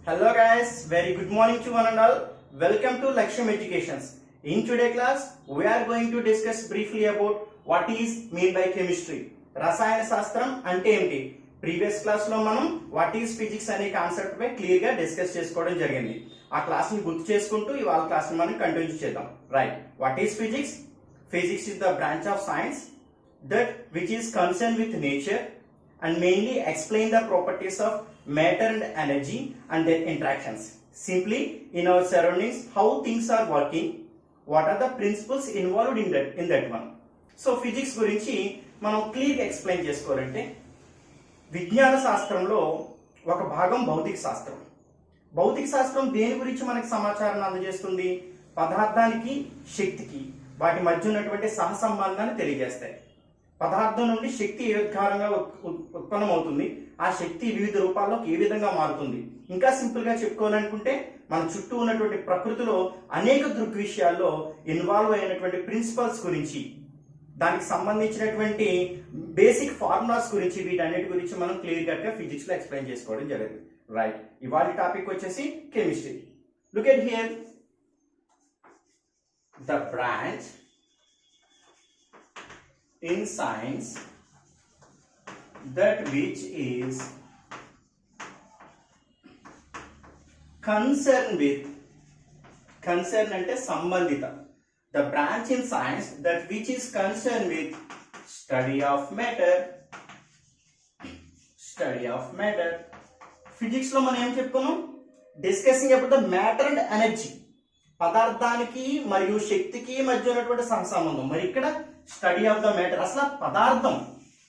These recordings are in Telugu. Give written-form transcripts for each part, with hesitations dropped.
Hello guys, very good morning to one and all. Welcome to Laksham Educations. In today's class, we are going to discuss briefly about what is meant by chemistry. రసాయన శాస్త్రం అంటే ఏంటి? ప్రీవియస్ క్లాస్ లో మనం వాట్ ఈస్ ఫిజిక్స్ అనే కాన్సెప్ట్ పై క్లియర్ గా డిస్కస్ చేసుకోవడం జరిగింది. ఆ క్లాస్ ని గుర్తు చేసుకుంటూ ఇవాళ క్లాస్ ని మనం కంటిన్యూ చేద్దాం. Right, what is physics? Physics is the branch of science that which is concerned with nature and mainly explain the properties of matter and energy and their interactions. Simply in our surroundings, how things are working, what are the principles involved in that one. So physics గురించి మనం క్లియర్ గా ఎక్స్ప్లెయిన్ చేసుకోవాలంటే విజ్ఞాన శాస్త్రంలో ఒక భాగం భౌతిక శాస్త్రం. భౌతిక శాస్త్రం దేని గురించి మనకి సమాచారాన్ని అందజేస్తుంది? పదార్థానికి శక్తికి వాటి మధ్య ఉన్నటువంటి సహసంబంధాన్ని తెలియజేస్తాయి. పదార్థం నుండి శక్తి ఏ విధంగా ఉత్పన్నమవుతుంది, ఆ శక్తి వివిధ రూపాల్లోకి ఏ విధంగా మారుతుంది. ఇంకా సింపుల్ గా చెప్పుకోవాలనుకుంటే మన చుట్టూ ఉన్నటువంటి ప్రకృతిలో అనేక దృగ్విషయాల్లో ఇన్వాల్వ్ అయినటువంటి ప్రిన్సిపల్స్ గురించి, దానికి సంబంధించినటువంటి బేసిక్ ఫార్ములాస్ గురించి, వీటన్నిటి గురించి మనం క్లియర్ కట్ గా ఫిజిక్స్ లో ఎక్స్ప్లెయిన్ చేసుకోవడం జరిగింది. రైట్, ఇవాళ టాపిక్ వచ్చేసి chemistry. Look at here, the branch in science that which is concerned అంటే సంబంధిత, the branch in science that which is concerned with study of matter. Physics లో మనం ఏం చెప్పుకున్నాం? Discussing about the matter and energy, పదార్థానికి మరియు శక్తికి మధ్య ఉన్నటువంటి సహసంబంధం. మరి ఇక్కడ స్టడీ ఆఫ్ ద మ్యాటర్, అసలు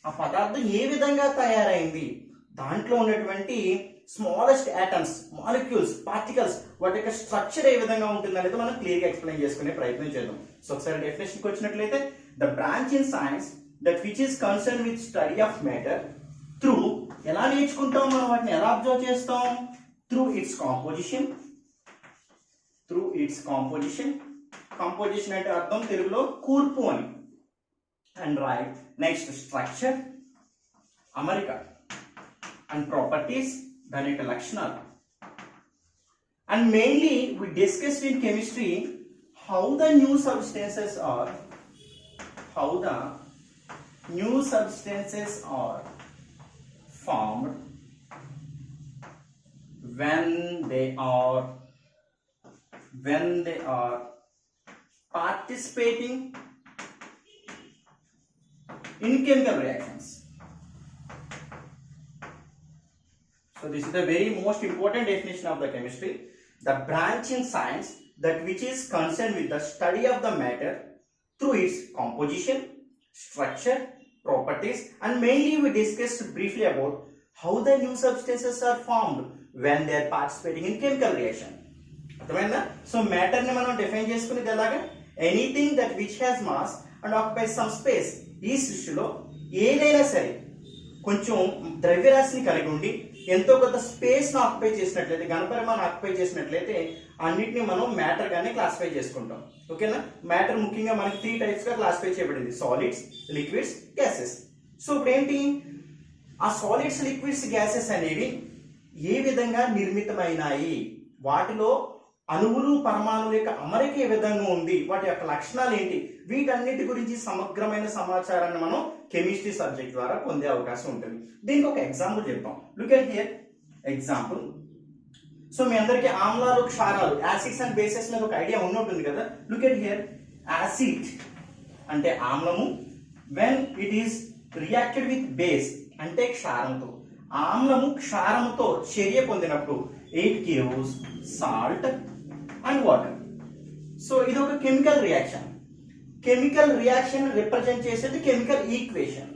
ఆ పదార్థం ఏ విధంగా తయారైంది, దాంట్లో ఉన్నటువంటి స్మాలెస్ట్ ఆటమ్స్, మాలిక్యూల్స్, పార్టికల్స్, వాటి యొక్క స్ట్రక్చర్ ఏ విధంగా ఉంటుంది అనేది మనం క్లియర్ గా ఎక్స్ప్లెయిన్ చేసుకునే ప్రయత్నం చేద్దాం. సో ఒకసారి డెఫినేషన్ కి వచ్చినట్లయితే, the branch in science that which is concern with study of matter through, ఎలా నేర్చుకుంటాం మనం వాటిని, ఎలా అబ్జర్వ్ చేస్తాం? Through it's composition. కంపోజిషన్ అంటే అర్థం తెలుగులో కూర్పు అని. అండ్ రైట్, నెక్స్ట్ స్ట్రక్చర్, అమరిక, అండ్ ప్రాపర్టీస్, దాని యొక్క లక్షణాలు. And mainly we discussed in chemistry how the new substances are formed when they are participating in chemical reactions. So this is the very most important definition of the chemistry. The branch in science that which is concerned with the study of the matter through its composition, structure, properties, and mainly we discussed briefly about how the new substances are formed when they are participating in chemical reaction. అర్థమైందా? సో మ్యాటర్ ని మనం డిఫైన్ చేసుకునేది ఎలాగా? Anything that which has mass and occupies some space. ఈ సృష్టిలో ఏదైనా సరే కొంచెం ద్రవ్యరాశిని కలిగి ఉండి ఎంతో కొంత స్పేస్ ను ఆక్యుపై చేసినట్లయితే, ఘనపరిమాణం ఆక్యుపై చేసినట్లయితే అన్నిటిని మనం మ్యాటర్ గానే క్లాసిఫై చేసుకుంటాం. ఓకేనా? మ్యాటర్ ముఖ్యంగా మనకి 3 టైప్స్ గా క్లాసిఫై చేయబడింది: సాలిడ్స్, లిక్విడ్స్, గ్యాసెస్. సో ఇప్పుడు ఏంటి, ఆ సాలిడ్స్, లిక్విడ్స్, గ్యాసెస్ అనేవి ఏ విధంగా నిర్మితమైనాయి, వాటిలో అణువులు, పరమాణువుల యొక్క అమరిక ఏ విధంగా ఉంది, వాటి యొక్క లక్షణాలు ఏంటి, వీటన్నిటి గురించి సమగ్రమైన సమాచారాన్ని మనం కెమిస్ట్రీ సబ్జెక్ట్ ద్వారా పొందే అవకాశం ఉంటుంది. దీనికి ఒక ఎగ్జాంపుల్ చెప్తాం. Look at here example. So మీ అందరికి ఆమ్లాలు, క్షారాలు, యాసిడ్స్ అండ్ బేసెస్ మీద ఒక ఐడియా ఉంటుంది కదా. లుక్ ఎట్ హియర్, యాసిడ్ అంటే ఆమ్లము, when it is reacted with base అంటే క్షారంతో. ఆమ్లము క్షారముతో చర్య పొందినప్పుడు it gives salt and water. So ఇది ఒక కెమికల్ రియాక్షన్ రిప్రజెంట్ చేసేది కెమికల్ ఈక్వేషన్.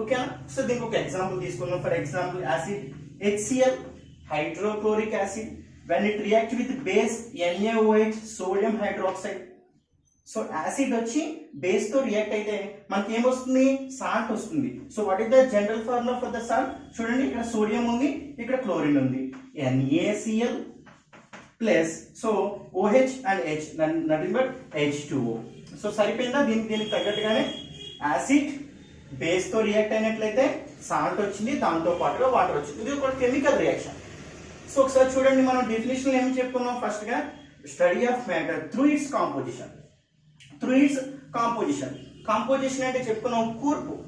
ఓకేనా? సో దీనికి ఒక ఎగ్జాంపుల్ తీసుకుందాం. For example, acid HCl, hydrochloric acid, when it react with base NaOH, sodium hydroxide. So acid వచ్చి బేస్ తో రియాక్ట్ అయితే మనకి ఏమొస్తుంది? సాల్ట్ వస్తుంది. So what is the general formula for the salt? చూడండి, ఇక్కడ సోడియం ఉంది, ఇక్కడ క్లోరిన్ ఉంది. NaCl plus so OH and H, nothing but H2O. So సరిపోయిందా? దీనికి తగ్గట్టుగానే యాసిడ్ బేస్ తో రియాక్ట్ అయినట్లయితే సాల్ట్ వచ్చింది, దాంతో పాటుగా వాటర్ వచ్చింది. ఇది ఒక కెమికల్ రియాక్షన్. సో ఒకసారి చూడండి, మనం డెఫినేషన్ ఏమి చెప్పుకున్నాం. ఫస్ట్ గా study of matter through it's composition. Through it's composition. Composition అంటే చెప్పుకున్నాం కూర్పు.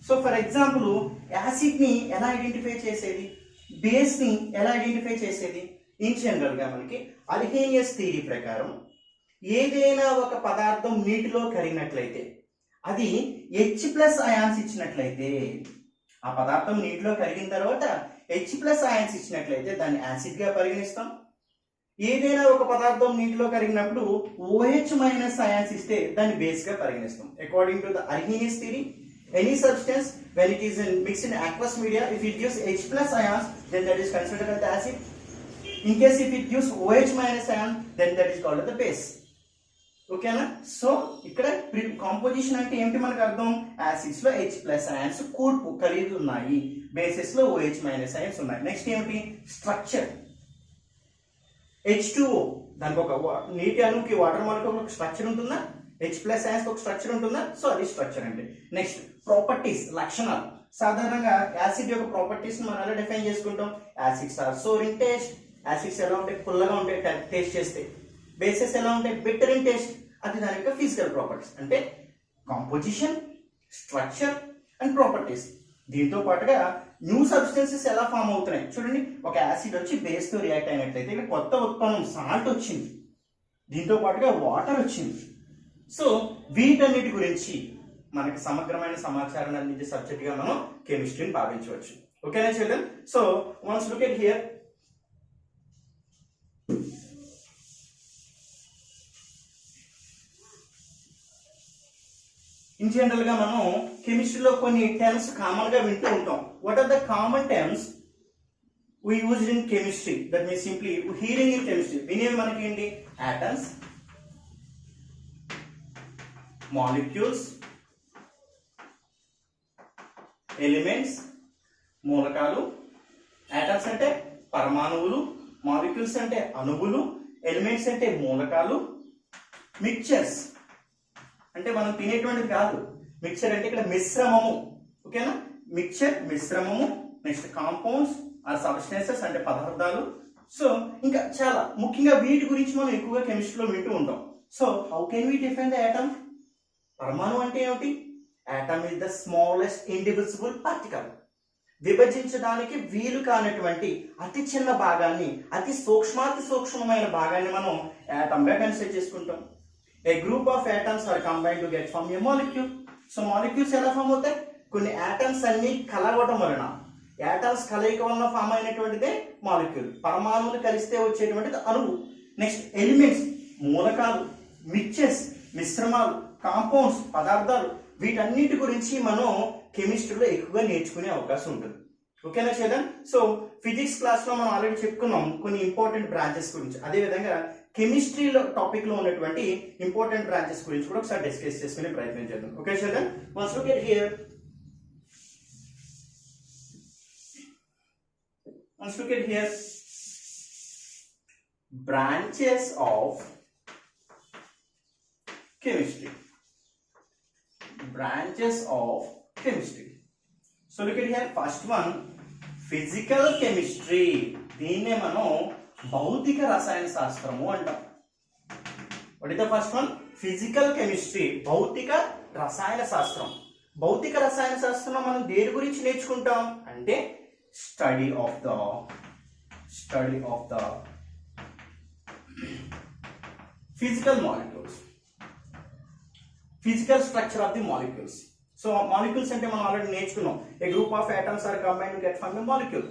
సో ఫర్ ఎగ్జాంపుల్ యాసిడ్ ని ఎలా ఐడెంటిఫై చేసేది, బేస్ ని ఎలా ఐడెంటిఫై చేసేది. ఇన్ జనరల్ గా మనకి అర్హీనియస్ థియరీ ప్రకారం ఏదైనా ఒక పదార్థం నీటిలో కరిగినట్లయితే అది H+ అయాన్స్ ఇచ్చినట్లయితే, ఆ పదార్థం నీటిలో కరిగిన తర్వాత H+ అయాన్స్ ఇచ్చినట్లయితే దాన్ని యాసిడ్ గా పరిగణిస్తాం. ఏదైనా ఒక పదార్థం నీటిలో కరిగినప్పుడు OH- అయాన్స్ ఇస్తే దాన్ని బేస్ గా పరిగణిస్తాం. According to the Arrhenius theory, any substance when it is mixed in aqueous media, if it gives H+ ions, then that is considered as the acid. In case if it gives OH- ion, then that is called as the base. ఓకేనా. సో ఇక్కడ కాంపోజిషన్ అంటే ఏంటి మనకు అర్థం, యాసిడ్స్ లో H+ అయాన్స్ కూర్పు కలిగి ఉన్నాయి, బేసెస్ లో OH- అయాన్స్ ఉన్నాయి. నెక్స్ట్ ఏమిటి, స్ట్రక్చర్. H2O, దానికి ఒక నీటి అణువుకి వాటర్ మాలిక్యూల్ ఒక స్ట్రక్చర్ ఉంటుందా, H+ అయాన్స్ ఒక స్ట్రక్చర్ ఉంటుందా, సో అది స్ట్రక్చర్ అంటే. నెక్స్ట్ ప్రాపర్టీస్, లక్షణాలు. సాధారణంగా యాసిడ్ యొక్క ప్రాపర్టీస్ మనం ఎలా డిఫైన్ చేసుకుంటాం, acids are sour in taste. Acids ఎలా ఉంటాయి, పుల్లగా ఉంటాయి టేస్ట్ చేస్తే. బేసెస్ ఎలా ఉంటాయి, బెటర్ ఇన్ టేస్ట్. అది దాని యొక్క ఫిజికల్ ప్రాపర్టీస్ అంటే కాంపోజిషన్, స్ట్రక్చర్ అండ్ ప్రాపర్టీస్. దీంతో పాటుగా న్యూ సబ్స్టెన్సెస్ ఎలా ఫామ్ అవుతున్నాయి చూడండి. ఒక యాసిడ్ వచ్చి బేస్ తో రియాక్ట్ అయినట్లయితే ఇక్కడ కొత్త ఉత్పన్నం సాల్ట్ వచ్చింది, దీంతో పాటుగా వాటర్ వచ్చింది. సో వీటన్నిటి గురించి మనకి సమగ్రమైన సమాచారాన్ని అందించే సబ్జెక్ట్ గా మనం కెమిస్ట్రీని భావించవచ్చు. ఓకేనా children. So once look at here. In general గా మనం కెమిస్ట్రీలో కొన్ని టర్మ్స్ కామన్ గా వింటూ ఉంటాం. What are the common terms we used in chemistry? That means simply hearing in chemistry వినేవి మనకి ఏంటి, atoms, molecules, elements, మూలకాలు. atoms అంటే పరమాణువులు, molecules అంటే అణువులు, elements అంటే మూలకాలు, మిక్చర్స్ అంటే మనం తినేటువంటిది కాదు. మిక్చర్ అంటే ఇక్కడ మిశ్రమము. ఓకేనా, మిక్చర్ మిశ్రమము. నెక్స్ట్ కాంపౌండ్స్ ఆర్ సబ్స్టెన్సెస్ అంటే పదార్థాలు. సో ఇంకా చాలా ముఖ్యంగా వీటి గురించి మనం ఎక్కువగా కెమిస్ట్రీలో వింటూ ఉంటాం. So how can we define the atom? పరమాణు అంటే ఏమిటి? Atom is the smallest indivisible particle. విభజించడానికి వీలు కానటువంటి అతి చిన్న భాగాన్ని, అతి సూక్ష్మాతి సూక్ష్మమైన భాగాన్ని మనం ఆటమ్ గా కన్సిడర్ చేసుకుంటాం. A group of atoms are combined to get form a molecule. So molecules ఎలా ఫామ్ అవుతాయి, కొన్ని ఆటమ్స్ అన్ని కలవడం వలన, ఆటమ్స్ కలయిక వలన ఫామ్ అయినటువంటిదే మాలిక్యూల్. పరమాణువులు కలిస్తే వచ్చేటువంటిది అణువు. నెక్స్ట్ ఎలిమెంట్స్, మూలకాలు, మిక్చర్స్ మిశ్రమాలు, కాంపౌండ్స్ పదార్థాలు. వీటన్నిటి గురించి మనం కెమిస్ట్రీలో ఎక్కువగా నేర్చుకునే అవకాశం ఉంటుంది. ఓకేనా చిల్డ్రన్. సో ఫిజిక్స్ క్లాస్ లో మనం ఆల్రెడీ చెప్పుకున్నాం కొన్ని ఇంపార్టెంట్ బ్రాంచెస్ గురించి. అదే విధంగా కెమిస్ట్రీలో టాపిక్ లో ఉన్నటువంటి ఇంపార్టెంట్ బ్రాంచెస్ గురించి కూడా ఒకసారి డిస్కస్ చేసుకునే ప్రయత్నం చేద్దాం. Okay children, once look at here. Let's look at here. Branches of chemistry. Branches of chemistry. So look at here. First one, physical chemistry. దీన్నే మనం భౌతిక రసాయన శాస్త్రము అంటాం. What is the first one? Physical chemistry. భౌతిక రసాయన శాస్త్రం. భౌతిక రసాయన శాస్త్రంలో మనం దేని గురించి నేర్చుకుంటాం అంటే study of the physical molecules, physical structure of the molecules. So molecules అంటే మనం ఆల్రెడీ నేర్చుకున్నాం. A group of atoms are combined to get form a molecule.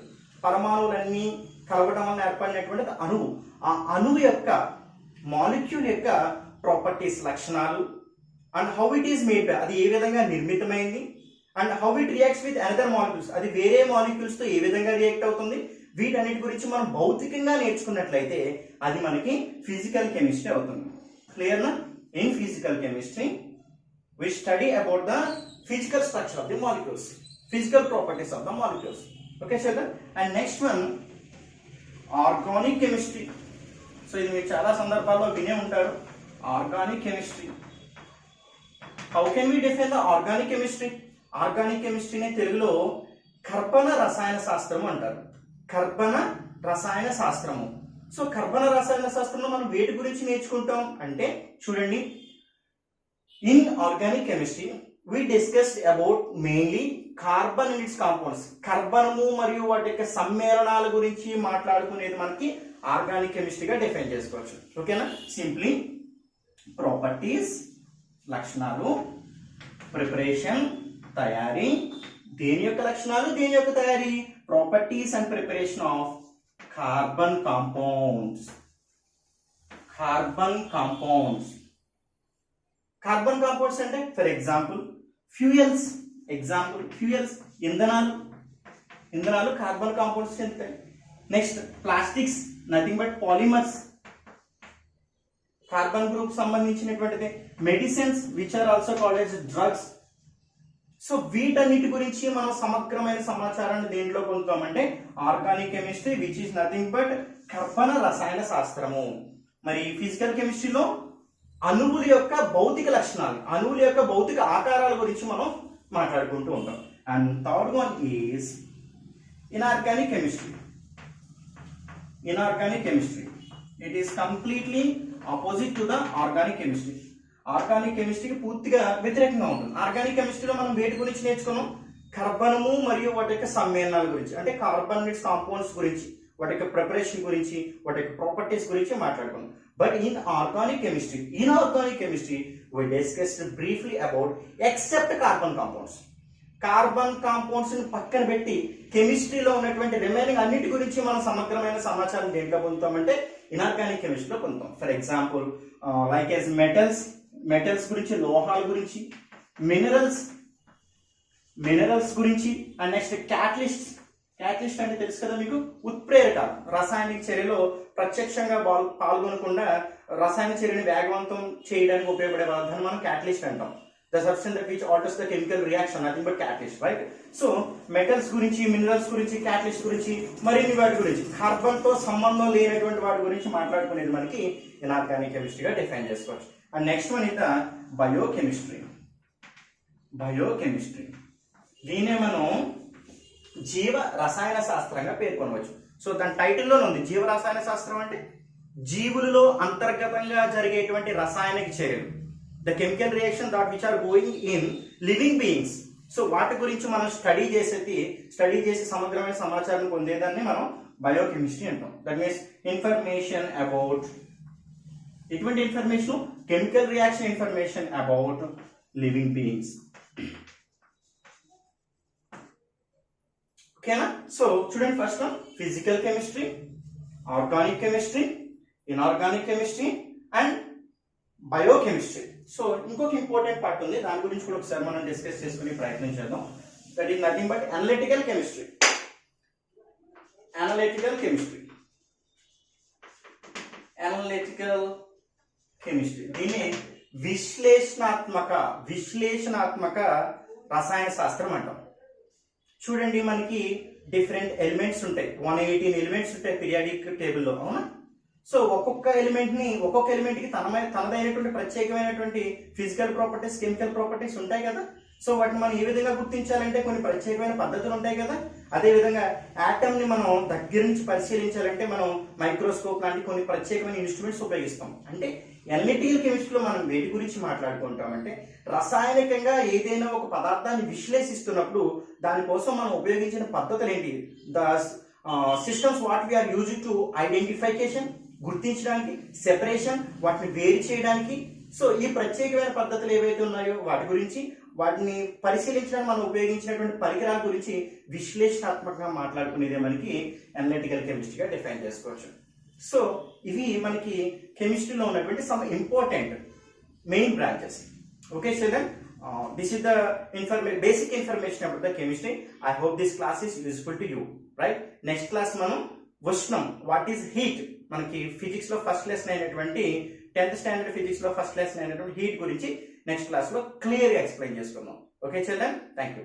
పరమాణువులన్నీ కలవడం వల్ల ఏర్పడినటువంటి అణువు. ఆ అణువు యొక్క మాలిక్యూల్ యొక్క ప్రాపర్టీస్, లక్షణాలు, and how it is made, అది ఏ విధంగా నిర్మితమైంది, and how it reacts with another molecules, అది వేరే మాలిక్యూల్స్ తో ఏ విధంగా రియాక్ట్ అవుతుంది. వీటన్నిటి గురించి మనం భౌతికంగా నేర్చుకున్నట్లయితే అది మనకి ఫిజికల్ కెమిస్ట్రీ అవుతుంది. క్లియర్ నా? In physical chemistry we study about the physical structure of the molecules, physical properties of the molecules. Okay children, and next one, organic chemistry. So ఇది మీరు చాలా సందర్భాల్లో వినే ఉంటారు, organic chemistry. How can we define the organic chemistry? Organic కెమిస్ట్రీని తెలుగులో కర్బన రసాయన శాస్త్రం అంటారు. కర్బన రసాయన శాస్త్రము. సో కర్బన రసాయన శాస్త్రంలో మనం వేటి గురించి నేర్చుకుంటాం అంటే చూడండి, in organic chemistry we discussed about mainly carbon and its compounds. కర్బనము మరియు వాటి యొక్క సమ్మేళనాల గురించి మాట్లాడుకునేది మనకి ఆర్గానిక్ కెమిస్ట్రీగా డిఫైన్ చేసుకోవచ్చు. ఓకేనా? సింప్లీ ప్రాపర్టీస్ లక్షణాలు, ప్రిపరేషన్ తయారీ, దేని యొక్క లక్షణాలు దేని యొక్క తయారీ, properties and preparation of carbon compounds. Carbon compounds carbon compounds అంటే ఫర్ ఎగ్జాంపుల్ ఫ్యూయల్స్. ఇంధనాలు కార్బన్ కాంపౌండ్స్ చెందుతాయి. Next plastics, nothing but polymers, carbon group సంబంధించినటువంటిది. Medicines which are also called as drugs. So వీటన్నిటి గురించి మనం సమగ్రమైన సమాచారాన్ని దేంట్లో పొందుతామంటే organic chemistry which is nothing but కర్బన రసాయన శాస్త్రము. మరి ఫిజికల్ కెమిస్ట్రీలో అణువుల యొక్క భౌతిక లక్షణాలు, అణువుల యొక్క భౌతిక ఆకారాల గురించి మనం మాట్లాడుకుంటూ ఉంటాం. And third one is inorganic chemistry. Inorganic chemistry it is completely opposite to the organic chemistry. Organic కెమిస్ట్రీకి పూర్తిగా వ్యతిరేకంగా ఉంటుంది. ఆర్గానిక్ కెమిస్ట్రీలో మనం వేటి గురించి నేర్చుకున్నాం, కర్బనము మరియు వాటి యొక్క సమ్మేళనాల గురించి, అంటే కార్బన్ ఇట్స్ కాంపౌండ్స్ గురించి, వాటి యొక్క ప్రిపరేషన్ గురించి, వాటి యొక్క ప్రాపర్టీస్ గురించి మాట్లాడుకున్నాం. But in organic chemistry, we discussed briefly about except carbon compounds. Carbon compounds ని పక్కన పెట్టి కెమిస్ట్రీలో ఉన్నటువంటి రిమైనింగ్ అన్నిటి గురించి మనం సమగ్రమైన సమాచారం దేంట్లో పొందుతామంటే ఇన్ఆర్గానిక్ కెమిస్ట్రీలో పొందుతాం. For example like as metals గురించి, లోహాల గురించి, మినరల్స్ గురించి, అండ్ నెక్స్ట్ క్యాటలిస్ట్ అంటే తెలుసు కదా మీకు, ఉత్ప్రేరకాలు. రసాయనిక చర్యలో ప్రత్యక్షంగా పాల్గొనకుండా రసాయన చర్యని వేగవంతం చేయడానికి ఉపయోగపడే పదార్థాన్ని మనం క్యాటలిస్ట్ అంటాం. The substance that which altars the chemical reaction, nothing but catalyst, right? So metals గురించి, మినరల్స్ గురించి, క్యాటలిస్ట్ గురించి, మరిన్ని వాటి గురించి, కార్బన్ తో సంబంధం లేనటువంటి వాటి గురించి మాట్లాడుకునేది మనకి ఇన్ఆర్గానిక్ కెమిస్ట్రీగా డిఫైన్ చేసుకోవచ్చు. And next one is the biochemistry. దీనే మనం జీవ రసాయన శాస్త్రంగా పేర్కొనవచ్చు. సో దాని టైటిల్లోనే ఉంది, జీవ రసాయన శాస్త్రం అంటే జీవులలో అంతర్గతంగా జరిగేటువంటి రసాయనిక చర్యలు, the chemical reaction that which are going in living beings. So వాటి గురించి మనం స్టడీ చేసి సమగ్రమైన సమాచారం పొందేదాన్ని మనం బయోకెమిస్ట్రీ అంటాం. దట్ మీన్స్ ఇన్ఫర్మేషన్ అబౌట్, ఎటువంటి information, chemical reaction information about living beings. ఓకేనా? సో చూడండి, first one physical chemistry, organic chemistry, inorganic chemistry and biochemistry. So ఇంకొక ఇంపార్టెంట్ పార్ట్ ఉంది, దాని గురించి కూడా ఒకసారి మనం డిస్కస్ చేసుకునే ప్రయత్నం చేద్దాం. That is nothing but analytical chemistry. దీన్ని విశ్లేషణాత్మక రసాయన శాస్త్రం అంటాం. చూడండి, మనకి డిఫరెంట్ ఎలిమెంట్స్ ఉంటాయి, 118 ఎలిమెంట్స్ ఉంటాయి పీరియాడిక్ టేబుల్లో, అవునా? సో ఒక్కొక్క ఎలిమెంట్ కి తనదైనటువంటి ప్రత్యేకమైనటువంటి ఫిజికల్ ప్రాపర్టీస్, కెమికల్ ప్రాపర్టీస్ ఉంటాయి కదా. సో వాటిని మనం ఏ విధంగా గుర్తించాలంటే కొన్ని ప్రత్యేకమైన పద్ధతులు ఉంటాయి కదా. అదే విధంగా ఆటమ్ ని మనం దగ్గర నుంచి పరిశీలించాలంటే మనం మైక్రోస్కోప్ లాంటి కొన్ని ప్రత్యేకమైన ఇన్స్ట్రుమెంట్స్ ఉపయోగిస్తాం. అంటే ఎనలిటికల్ కెమిస్ట్రీలో మనం వేటి గురించి మాట్లాడుకుంటామంటే రసాయనికంగా ఏదైనా ఒక పదార్థాన్ని విశ్లేషిస్తున్నప్పుడు దానికోసం మనం ఉపయోగించిన పద్ధతులు ఏంటి, the systems what we are using to identification, గుర్తించడానికి, సెపరేషన్, వాటిని వేరు చేయడానికి. సో ఈ ప్రత్యేకమైన పద్ధతులు ఏవైతే ఉన్నాయో వాటి గురించి, వాటిని పరిశీలించడానికి మనం ఉపయోగించినటువంటి పరికరాల గురించి విశ్లేషణాత్మకంగా మాట్లాడుకునేదే మనకి అనలిటికల్ కెమిస్ట్రీగా డిఫైన్ చేసుకోవచ్చు. సో ఇవి మనకి కెమిస్ట్రీలో ఉన్నటువంటి some important main branches. Okay children, this is the basic information about the chemistry. I hope this class is useful to you, right? Next class మనం ఉష్ణం, what is heat, మనకి ఫిజిక్స్ లో ఫస్ట్ లెసన్ అయినటువంటి 10th స్టాండర్డ్ ఫిజిక్స్ లో ఫస్ట్ లెసన్ అయినటువంటి హీట్ గురించి నెక్స్ట్ క్లాస్ లో క్లియర్ గా ఎక్స్ప్లెయిన్ చేసుకుందాం. Okay children, thank you.